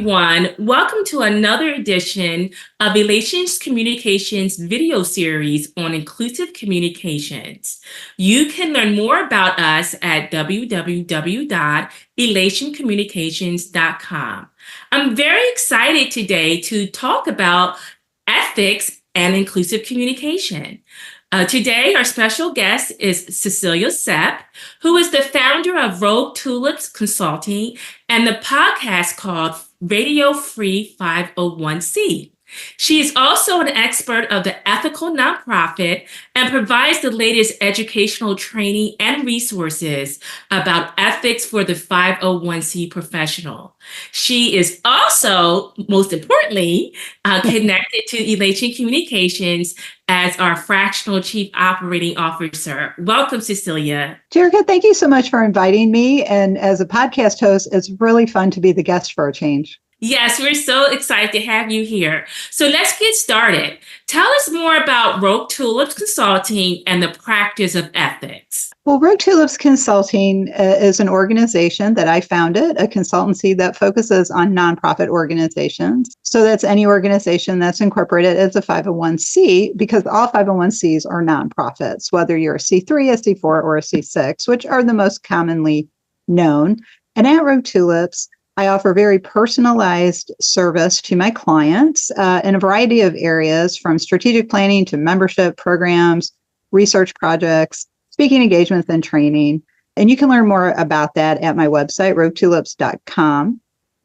everyone. Welcome to another edition of Elation Communications video series on inclusive communications. You can learn more about us at www.elationcommunications.com. I'm very excited today to talk about ethics and inclusive communication. Today, our special guest is Cecilia Sepp, who is the founder of Rogue Tulips Consulting and the podcast called Radio Free 501c. She is also an expert of the ethical nonprofit and provides the latest educational training and resources about ethics for the 501c professional. She is also, most importantly, connected to Elation Communications as our fractional chief operating officer. Welcome, Cecilia. Jerrica, thank you so much for inviting me. And as a podcast host, it's really fun to be the guest for a change. Yes, we're so excited to have you here. So let's get started. Tell us more about Rogue Tulips Consulting and the practice of ethics. Well, Rogue Tulips Consulting is an organization that I founded, a consultancy that focuses on nonprofit organizations. So that's any organization that's incorporated as a 501c, because all 501cs are nonprofits, whether you're a C3, a C4, or a C6, which are the most commonly known. And at Rogue Tulips, I offer very personalized service to my clients in a variety of areas, from strategic planning to membership programs, research projects, speaking engagements, and training. And you can learn more about that at my website, roguetulips.com.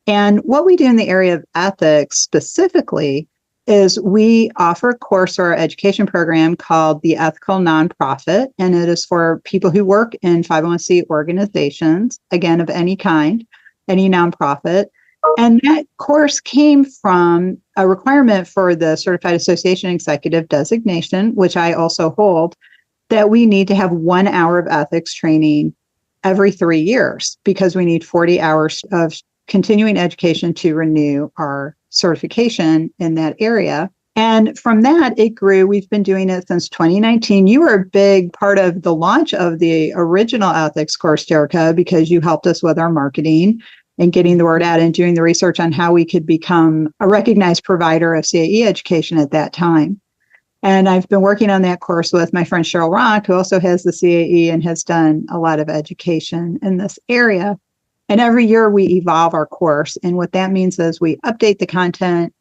And what we do in the area of ethics specifically is we offer a course or education program called the Ethical Nonprofit, and it is for people who work in 501c organizations, again, of any kind, any nonprofit. And that course came from a requirement for the Certified Association Executive designation, which I also hold, that we need to have 1 hour of ethics training every 3 years, because we need 40 hours of continuing education to renew our certification in that area. And from that, it grew. We've been doing it since 2019. You were a big part of the launch of the original ethics course, Jerrica, because you helped us with our marketing and getting the word out and doing the research on how we could become a recognized provider of CAE education at that time. And I've been working on that course with my friend Cheryl Ronk, who also has the CAE and has done a lot of education in this area. And every year we evolve our course. And what that means is we update the content.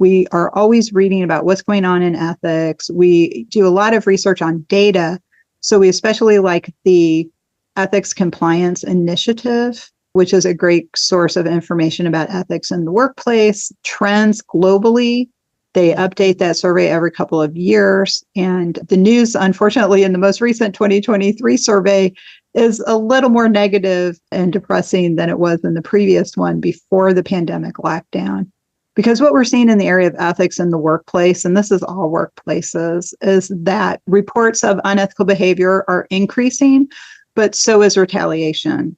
We are always reading about what's going on in ethics. We do a lot of research on data. So we especially like the Ethics Compliance Initiative, which is a great source of information about ethics in the workplace, trends globally. They update that survey every couple of years. And the news, unfortunately, in the most recent 2023 survey is a little more negative and depressing than it was in the previous one before the pandemic lockdown. Because what we're seeing in the area of ethics in the workplace, and this is all workplaces, is that reports of unethical behavior are increasing, but so is retaliation.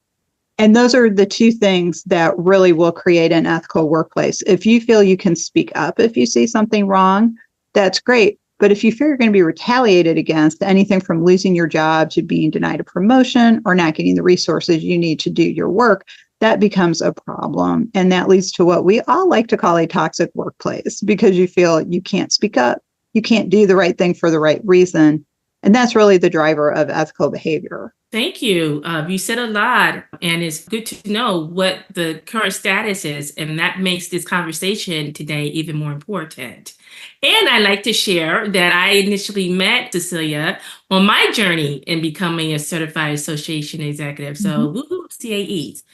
And those are the two things that really will create an ethical workplace. If you feel you can speak up if you see something wrong, that's great. But if you fear you're going to be retaliated against, anything from losing your job to being denied a promotion or not getting the resources you need to do your work, that becomes a problem. And that leads to what we all like to call a toxic workplace, because you feel you can't speak up, you can't do the right thing for the right reason. And that's really the driver of ethical behavior. Thank you. You said a lot, and it's good to know what the current status is, and that makes this conversation today even more important. And I'd like to share that I initially met Cecilia on my journey in becoming a certified association executive. So, woohoo, CAEs.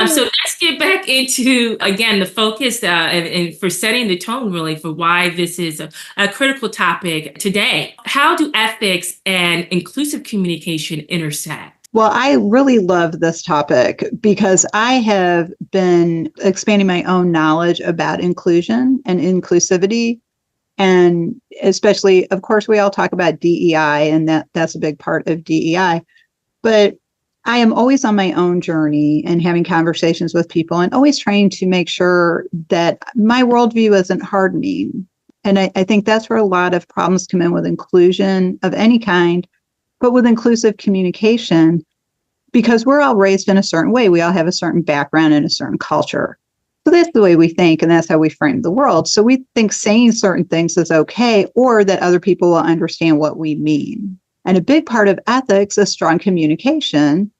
So let's get back into, again, the focus and for setting the tone, really, for why this is a critical topic today. How do ethics and inclusive communication intersect? Well, I really love this topic because I have been expanding my own knowledge about inclusion and inclusivity. And especially, of course, we all talk about DEI, and that's a big part of DEI. But I am always on my own journey and having conversations with people and always trying to make sure that my worldview isn't hardening. And I think that's where a lot of problems come in with inclusion of any kind, but with inclusive communication, because we're all raised in a certain way. We all have a certain background and a certain culture. So that's the way we think, and that's how we frame the world. So we think saying certain things is okay, or that other people will understand what we mean. And a big part of ethics is strong communication.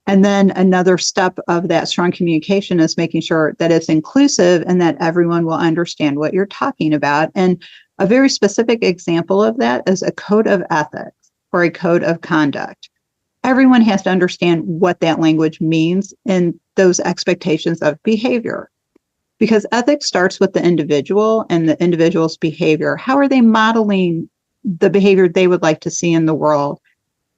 And then another step of that strong communication is making sure that it's inclusive and that everyone will understand what you're talking about. And a very specific example of that is a code of ethics or a code of conduct. Everyone has to understand what that language means and those expectations of behavior. Because ethics starts with the individual and the individual's behavior. How are they modeling the behavior they would like to see in the world?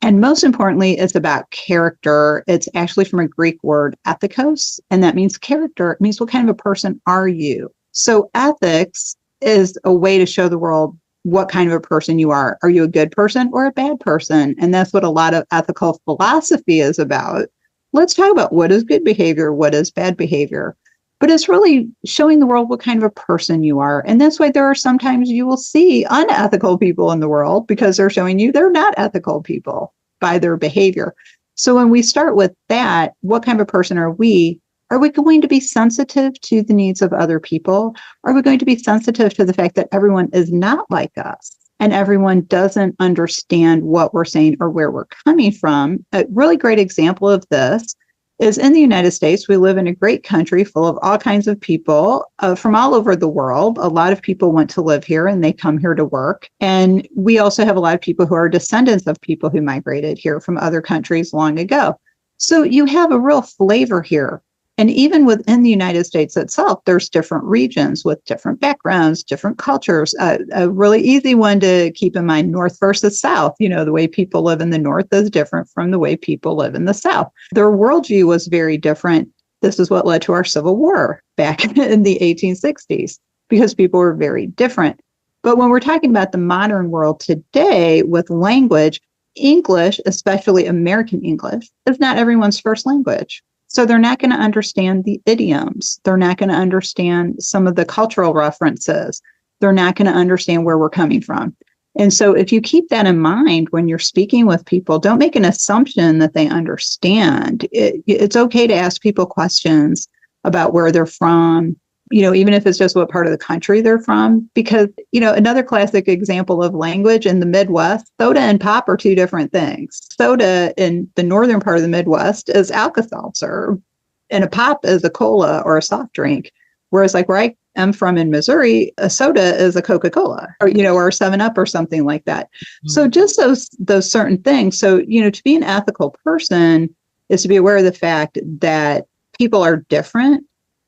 And most importantly, it's about character. It's actually from a Greek word, ethikos, and that means character. It means what kind of a person are you? So ethics is a way to show the world what kind of a person you are. Are you a good person or a bad person? And that's what a lot of ethical philosophy is about. Let's talk about what is good behavior, what is bad behavior. But it's really showing the world what kind of a person you are. And that's why there are sometimes you will see unethical people in the world because they're showing you they're not ethical people by their behavior. So when we start with that, what kind of a person are we? Are we going to be sensitive to the needs of other people? Are we going to be sensitive to the fact that everyone is not like us and everyone doesn't understand what we're saying or where we're coming from? A really great example of this is in the United States. We live in a great country full of all kinds of people from all over the world. A lot of people want to live here and they come here to work. And we also have a lot of people who are descendants of people who migrated here from other countries long ago. So you have a real flavor here. And even within the United States itself, there's different regions with different backgrounds, different cultures. A really easy one to keep in mind, North versus South. You know, the way people live in the North is different from the way people live in the South. Their worldview was very different. This is what led to our Civil War back in the 1860s, because people were very different. But when we're talking about the modern world today with language, English, especially American English, is not everyone's first language. So they're not going to understand the idioms. They're not going to understand some of the cultural references. They're not going to understand where we're coming from. And so if you keep that in mind when you're speaking with people, don't make an assumption that they understand. It's okay to ask people questions about where they're from, you know, even if it's just what part of the country they're from, because, you know, another classic example of language in the Midwest, soda and pop are two different things. Soda in the northern part of the Midwest is Alka-Seltzer, and a pop is a cola or a soft drink. Whereas like where I am from in Missouri, a soda is a Coca-Cola or, you know, or a 7-Up or something like that. Mm-hmm. So just those certain things. So, you know, to be an ethical person is to be aware of the fact that people are different.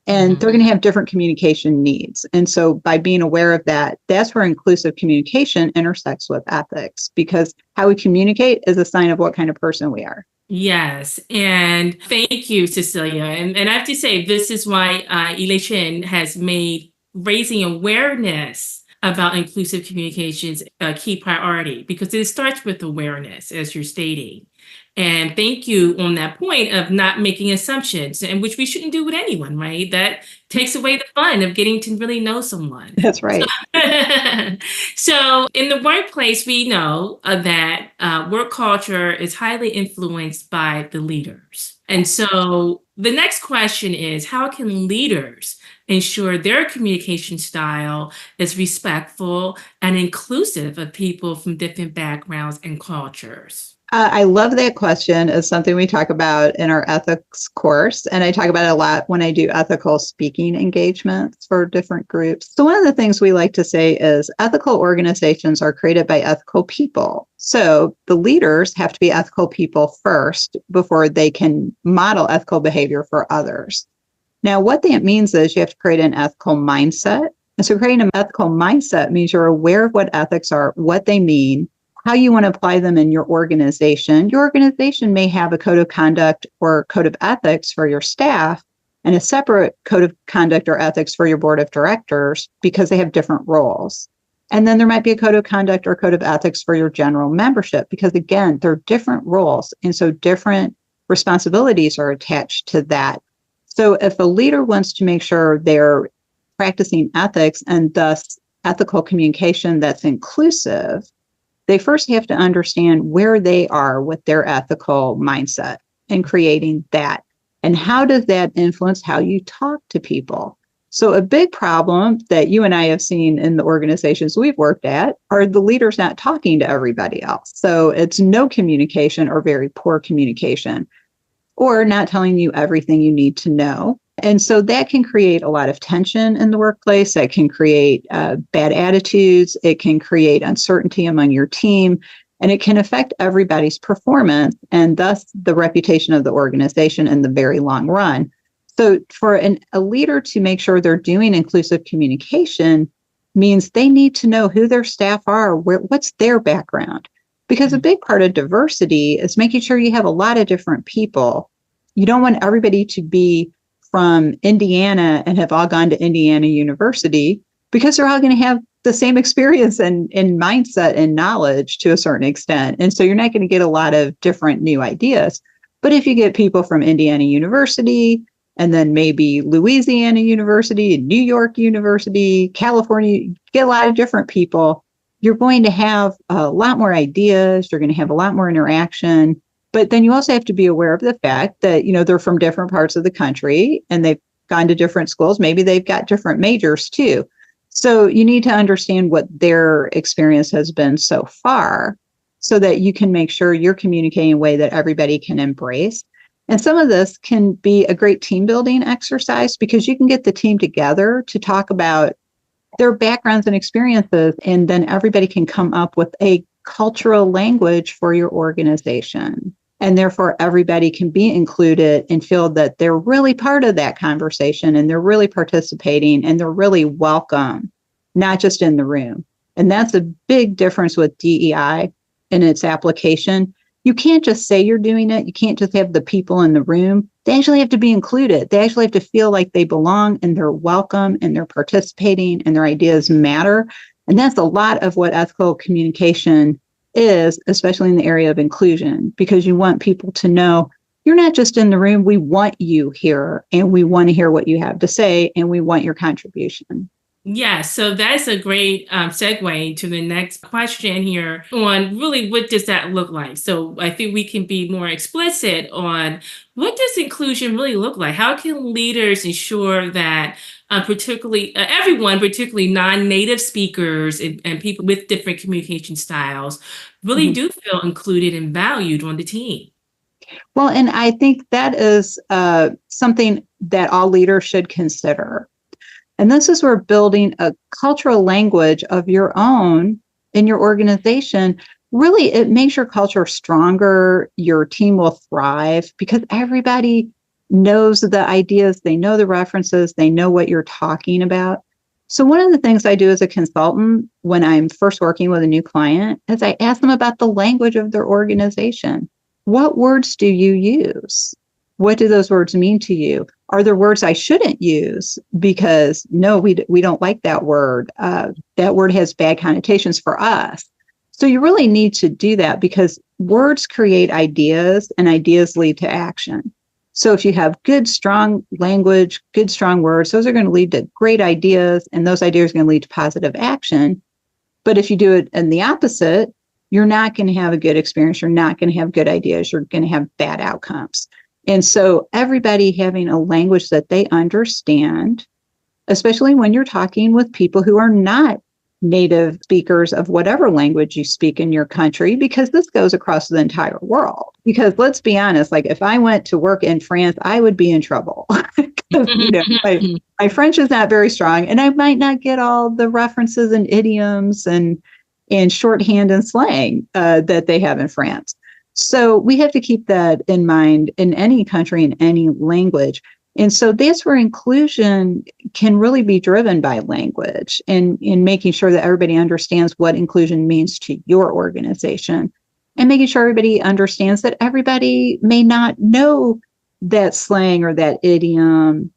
And they're going to have different communication needs. And so by being aware of that, that's where inclusive communication intersects with ethics, because how we communicate is a sign of what kind of person we are. Yes. And thank you, Cecilia. And I have to say, this is why Elation has made raising awareness about inclusive communications a key priority, because it starts with awareness, as you're stating. And thank you on that point of not making assumptions, and which we shouldn't do with anyone, right? That takes away the fun of getting to really know someone. That's right. So in the workplace, we know that work culture is highly influenced by the leaders. And so the next question is, how can leaders ensure their communication style is respectful and inclusive of people from different backgrounds and cultures? I love that question. It's something we talk about in our ethics course. And I talk about it a lot when I do ethical speaking engagements for different groups. So one of the things we like to say is ethical organizations are created by ethical people. So the leaders have to be ethical people first before they can model ethical behavior for others. Now, what that means is you have to create an ethical mindset. And so creating an ethical mindset means you're aware of what ethics are, what they mean, how you want to apply them in your organization. Your organization may have a code of conduct or code of ethics for your staff and a separate code of conduct or ethics for your board of directors because they have different roles. And then there might be a code of conduct or code of ethics for your general membership because, again, they're different roles. And so different responsibilities are attached to that. So if a leader wants to make sure they're practicing ethics and thus ethical communication that's inclusive, they first have to understand where they are with their ethical mindset and creating that. And how does that influence how you talk to people? So a big problem that you and I have seen in the organizations we've worked at are the leaders not talking to everybody else. So it's no communication or very poor communication, or not telling you everything you need to know. And so that can create a lot of tension in the workplace. That can create bad attitudes. It can create uncertainty among your team, and it can affect everybody's performance and thus the reputation of the organization in the very long run. So for a leader to make sure they're doing inclusive communication means they need to know who their staff are, what's their background. Because a big part of diversity is making sure you have a lot of different people. You don't want everybody to be from Indiana and have all gone to Indiana University, because they're all going to have the same experience and mindset and knowledge to a certain extent. And so you're not going to get a lot of different new ideas. But if you get people from Indiana University, and then maybe Louisiana University, New York University, California, get a lot of different people, you're going to have a lot more ideas. You're going to have a lot more interaction. But then you also have to be aware of the fact that, they're from different parts of the country and they've gone to different schools. Maybe they've got different majors too. So you need to understand what their experience has been so far so that you can make sure you're communicating in a way that everybody can embrace. And some of this can be a great team building exercise, because you can get the team together to talk about their backgrounds and experiences, and then everybody can come up with a cultural language for your organization. And therefore, everybody can be included and feel that they're really part of that conversation, and they're really participating, and they're really welcome, not just in the room. And that's a big difference with DEI in its application. You can't just say you're doing it. You can't just have the people in the room. They actually have to be included. They actually have to feel like they belong, and they're welcome, and they're participating, and their ideas matter. And that's a lot of what ethical communication is, especially in the area of inclusion, because you want people to know you're not just in the room. We want you here, and we want to hear what you have to say, and we want your contribution. Yeah, so that's a great segue to the next question here on really what does that look like? So I think we can be more explicit on what does inclusion really look like? How can leaders ensure that particularly everyone, particularly non-native speakers and people with different communication styles, really do feel included and valued on the team? Well, and I think that is something that all leaders should consider. And this is where building a cultural language of your own in your organization, really, it makes your culture stronger. Your team will thrive because everybody knows the ideas, they know the references, they know what you're talking about. So one of the things I do as a consultant when I'm first working with a new client is I ask them about the language of their organization. What words do you use? What do those words mean to you? Are there words I shouldn't use? Because no, we don't like that word. That word has bad connotations for us. So you really need to do that, because words create ideas, and ideas lead to action. So if you have good, strong language, good, strong words, those are going to lead to great ideas, and those ideas are going to lead to positive action. But if you do it in the opposite, you're not going to have a good experience. You're not going to have good ideas. You're going to have bad outcomes. And so everybody having a language that they understand, especially when you're talking with people who are not native speakers of whatever language you speak in your country, because this goes across the entire world. Because let's be honest, like if I went to work in France, I would be in trouble. My French is not very strong, and I might not get all the references and idioms and shorthand and slang that they have in France. So we have to keep that in mind in any country, in any language. And so that's where inclusion can really be driven by language, and in making sure that everybody understands what inclusion means to your organization, and making sure everybody understands that everybody may not know that slang or that idiom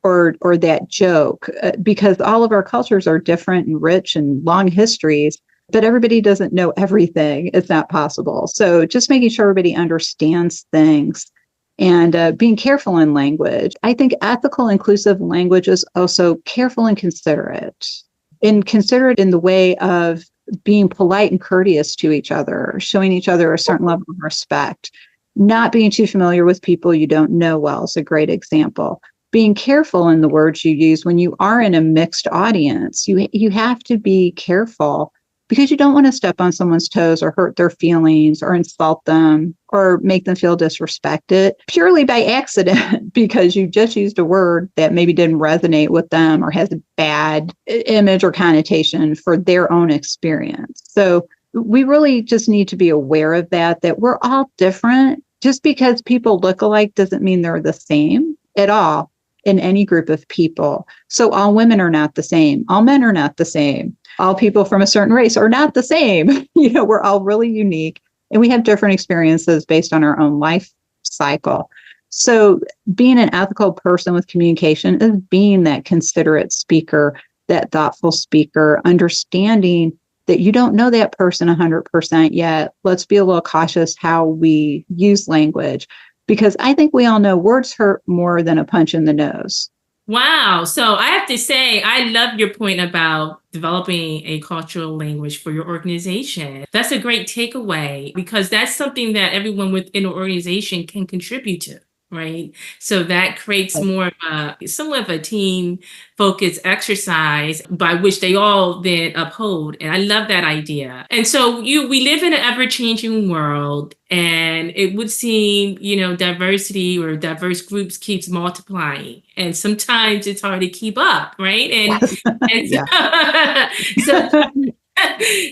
or that joke, because all of our cultures are different and rich and long histories. But everybody doesn't know everything. It's not possible. So just making sure everybody understands things and being careful in language. I think ethical, inclusive language is also careful and considerate in the way of being polite and courteous to each other, showing each other a certain level of respect, not being too familiar with people you don't know well is a great example. being careful in the words you use when you are in a mixed audience. You have to be careful because you don't want to step on someone's toes or hurt their feelings or insult them or make them feel disrespected purely by accident because you just used a word that maybe didn't resonate with them or has a bad image or connotation for their own experience. So we really just need to be aware of that we're all different. Just because people look alike doesn't mean they're the same at all in any group of people. So all women are not the same. All men are not the same. All people from a certain race are not the same. We're all really unique and we have different experiences based on our own life cycle. So being an ethical person with communication is being that considerate speaker, that thoughtful speaker, understanding that you don't know that person 100% yet. Let's be a little cautious how we use language, because I think we all know words hurt more than a punch in the nose. Wow. So I have to say, I love your point about developing a cultural language for your organization. That's a great takeaway because that's something that everyone within an organization can contribute to. Right. So that creates more of somewhat of a team focused exercise by which they all then uphold. And I love that idea. And so we live in an ever changing world, and it would seem, diversity or diverse groups keeps multiplying. And sometimes it's hard to keep up. Right. And Yeah. so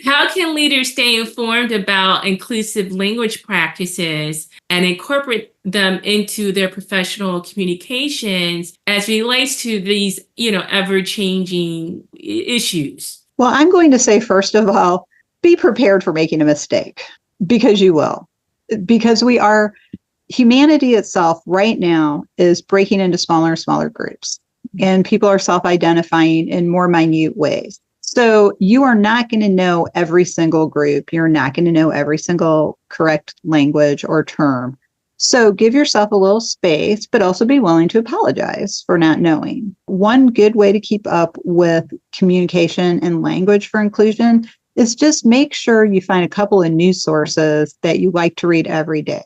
how can leaders stay informed about inclusive language practices and incorporate them into their professional communications as relates to these, ever-changing issues? Well, I'm going to say, first of all, be prepared for making a mistake, because you will. Because humanity itself right now is breaking into smaller and smaller groups, and people are self-identifying in more minute ways. So you are not going to know every single group. You're not going to know every single correct language or term. So give yourself a little space, but also be willing to apologize for not knowing. One good way to keep up with communication and language for inclusion is just make sure you find a couple of news sources that you like to read every day.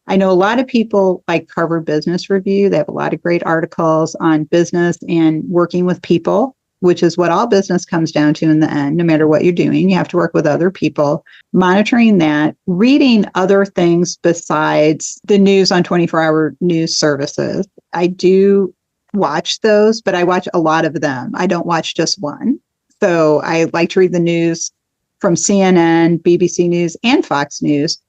I know a lot of people like Harvard Business Review. They have a lot of great articles on business and working with people, which is what all business comes down to in the end. No matter what you're doing, you have to work with other people. Monitoring that, reading other things besides the news on 24-hour news services. I do watch those, but I watch a lot of them. I don't watch just one. So I like to read the news from CNN, BBC News, and Fox News,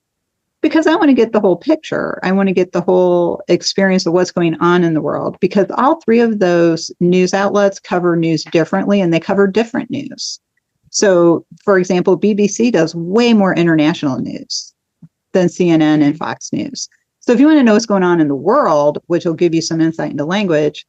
because I want to get the whole picture. I want to get the whole experience of what's going on in the world, because all three of those news outlets cover news differently and they cover different news. So, for example, BBC does way more international news than CNN and Fox News. So if you want to know what's going on in the world, which will give you some insight into language,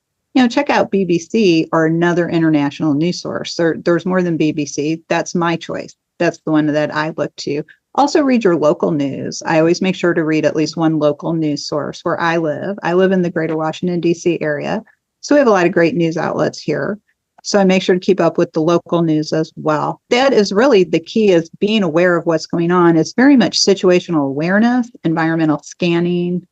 check out BBC or another international news source. There's more than BBC. That's my choice. That's the one that I look to. Also read your local news. I always make sure to read at least one local news source where I live. I live in the greater Washington, D.C. area. So we have a lot of great news outlets here. So I make sure to keep up with the local news as well. That is really the key, is being aware of what's going on. It's very much situational awareness, environmental scanning,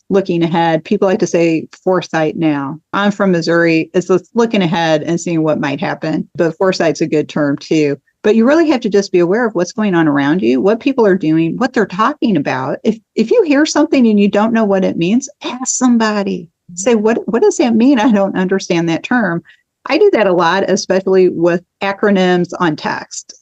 looking ahead. People like to say foresight now. I'm from Missouri. It's looking ahead and seeing what might happen. But foresight's a good term too. But you really have to just be aware of what's going on around you, what people are doing, what they're talking about. If you hear something and you don't know what it means, ask somebody. Say, what does that mean? I don't understand that term. I do that a lot, especially with acronyms on text.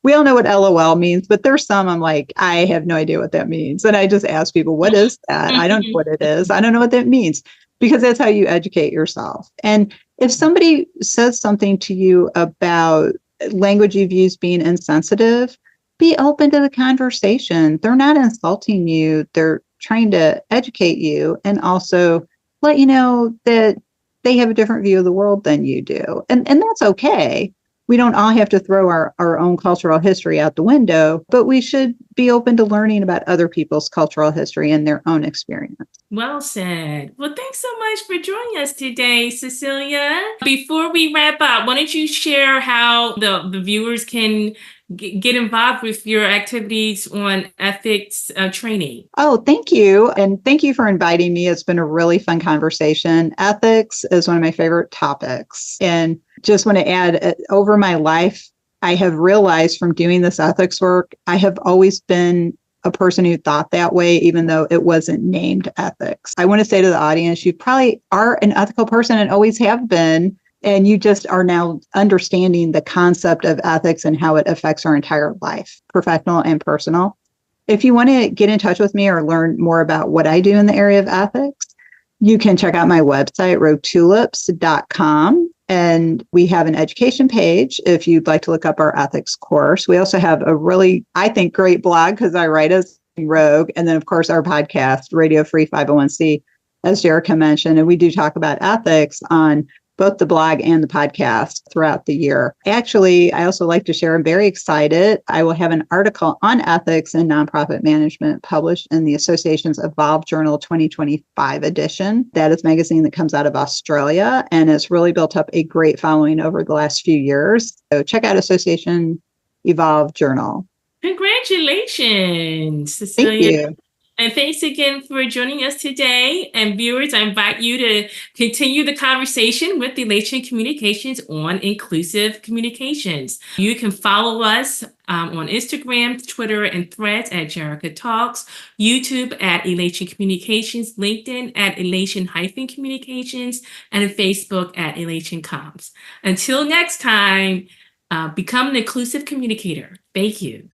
We all know what LOL means, but there's some I'm like, I have no idea what that means. And I just ask people, what is that? I don't know what it is. I don't know what that means, because that's how you educate yourself. And if somebody says something to you about language you've used being insensitive, be open to the conversation. They're not insulting you. They're trying to educate you and also let you know that they have a different view of the world than you do. And that's okay. We don't all have to throw our own cultural history out the window, but we should be open to learning about other people's cultural history and their own experience. Well said. Well, thanks so much for joining us today, Cecilia. Before we wrap up, why don't you share how the viewers can get involved with your activities on ethics training. Oh, thank you. And thank you for inviting me. It's been a really fun conversation. Ethics is one of my favorite topics. And just want to add, over my life, I have realized from doing this ethics work, I have always been a person who thought that way, even though it wasn't named ethics. I want to say to the audience, you probably are an ethical person and always have been. And you just are now understanding the concept of ethics and how it affects our entire life, professional and personal. If you want to get in touch with me or learn more about what I do in the area of ethics, you can check out my website, roguetulips.com. And we have an education page if you'd like to look up our ethics course. We also have a really, I think, great blog because I write as Rogue. And then, of course, our podcast, Radio Free 501c, as Jerrica mentioned. And we do talk about ethics on both the blog and the podcast throughout the year. Actually, I also like to share, I'm very excited. I will have an article on ethics and nonprofit management published in the Association's Evolve Journal 2025 edition. That is a magazine that comes out of Australia, and it's really built up a great following over the last few years. So check out Association Evolve Journal. Congratulations, Cecilia. Thank you. And thanks again for joining us today. And viewers, I invite you to continue the conversation with Elation Communications on inclusive communications. You can follow us on Instagram, Twitter, and Threads at Jerrica Talks, YouTube at Elation Communications, LinkedIn at Elation-Communications, and Facebook at Elation Comms. Until next time, become an inclusive communicator. Thank you.